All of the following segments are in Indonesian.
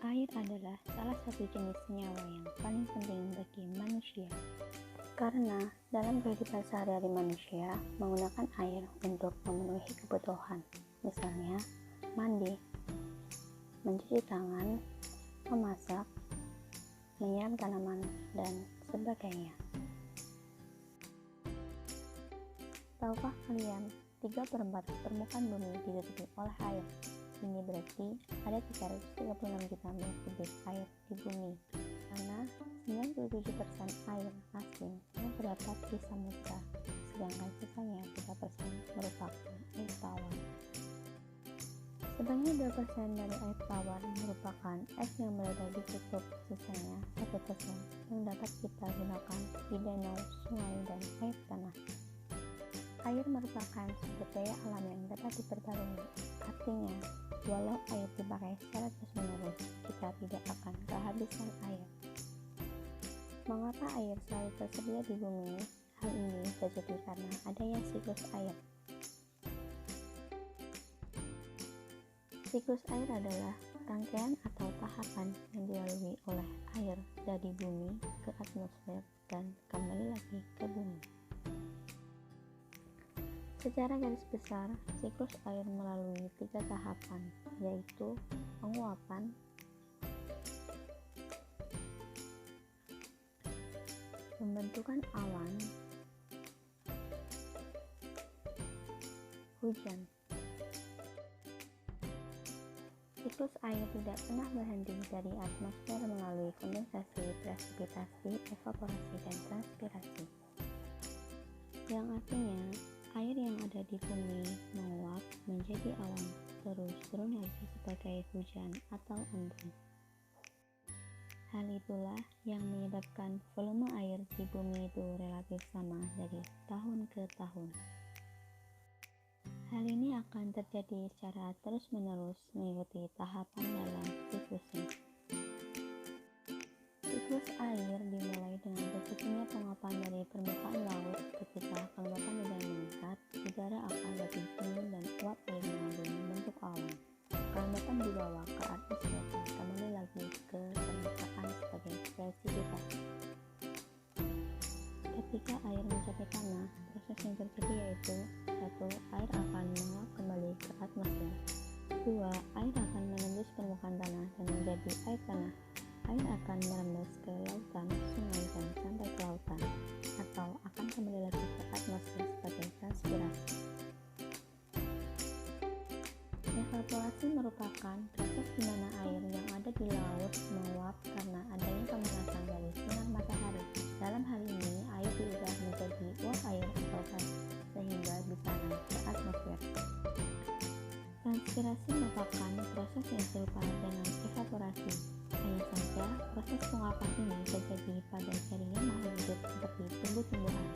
Air adalah salah satu jenis senyawa yang paling penting bagi manusia. Karena dalam kehidupan sehari-hari manusia menggunakan air untuk memenuhi kebutuhan, misalnya mandi, mencuci tangan, memasak, menyiram tanaman, dan sebagainya. Tahukah kalian, 3/4 permukaan bumi ditutupi oleh air. Ini berarti ada 336 juta meter kubik air di bumi, karena 97% air asin yang terdapat di samudra, sedangkan sisanya 3% merupakan air tawar. Sebanyak 2% dari air tawar merupakan es yang meledak di kutub, sisanya 1% yang dapat kita gunakan di danau, sungai, dan air tanah. Air merupakan sumber daya alam yang dapat diperbarui, artinya walau air dipakai secara terus-menerus, kita tidak akan kehabisan air. Mengapa air selalu tersedia di bumi? Hal ini terjadi karena adanya siklus air. Siklus air adalah rangkaian atau tahapan yang dilalui oleh air dari bumi ke atmosfer dan kembali lagi ke bumi. Secara garis besar, siklus air melalui 3 tahapan, yaitu penguapan, pembentukan awan, hujan. Siklus air tidak pernah berhenti dari atmosfer melalui kondensasi, presipitasi, evaporasi, dan transpirasi, yang artinya air yang ada di bumi menguap menjadi awan, terus turun lagi sebagai hujan atau embun. Hal itulah yang menyebabkan volume air di bumi itu relatif sama dari tahun ke tahun. Hal ini akan terjadi secara terus-menerus mengikuti tahapan dalam siklusnya. Siklus air dimulai dengan terjadinya penguapan dari permukaan laut. Ketika kelembapan udara meningkat, udara akan lebih dingin dan uap air mengandung membentuk awan. Kelembapan dibawa ke atmosfer dan kembali lagi ke permukaan sebagai presipitasi. Ketika air mencapai tanah, proses yang terjadi yaitu 1. Air akan menguap kembali ke atmosfer. 2. Air akan menembus permukaan tanah dan menjadi air tanah. Air akan merembes ke lautan, sungai, dan sampai ke lautan, atau akan kembali lagi ke atmosfer sebagai transpirasi. Evaporasi merupakan proses di mana air yang ada di laut menguap karena adanya pemanasan dari sinar matahari. Dalam hal ini, air diubah menjadi uap air atau gas sehingga bisa naik ke atmosfer. Transpirasi merupakan proses yang serupa dengan evaporasi. Hanya saja, proses penguapan ini terjadi pada jaringan makhluk hidup seperti tumbuh-tumbuhan.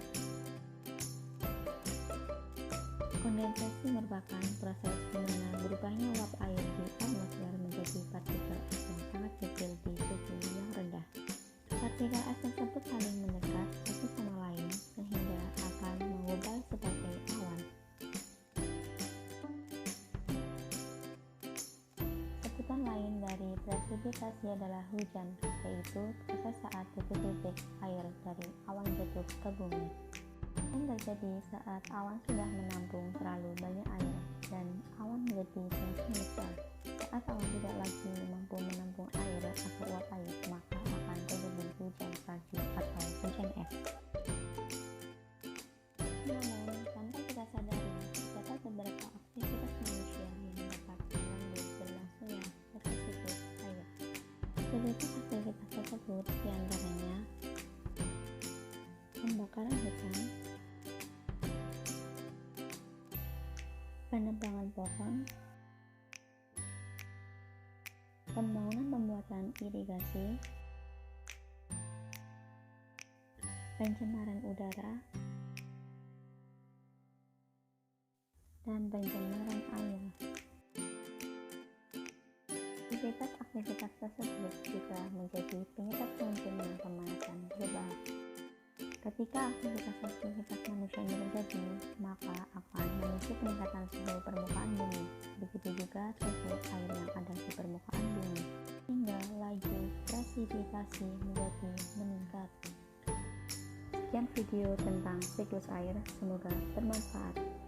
Kondensasi merupakan proses di mana berubahnya uap air di atmosfer menjadi partikel es yang sangat kecil di suhu yang rendah. Partikel es tersebut saling mendekat satu sama lain sehingga akan mengubah sebagai awan. Sebutan lain dari presipitasi adalah hujan, yaitu proses saat titik-titik air dari awan jatuh ke bumi. Yang terjadi saat awan sudah menampung terlalu banyak air dan awan menjadi semakin besar. Saat awan tidak lagi mampu menampung air atau uap air, maka akan terjadi hujan salju atau hujan es. Namun, tanpa kita sadari, terdapat beberapa aktivitas manusia yang dapat mengganggu berlangsungnya proses siklus air. Beberapa aktivitas tersebut diantaranya pembakaran hutan, penebangan pohon, pembangunan pembuatan irigasi, pencemaran udara, dan pencemaran air. Aktivitas tersebut juga menjadi penyebab munculnya pemanasan global. Ketika aktivitas manusia ini terjadi, maka akan memicu peningkatan suhu permukaan bumi. Begitu juga suhu air yang ada di permukaan bumi, sehingga presipitassi menjadi meningkat. Sekian video tentang siklus air, semoga bermanfaat.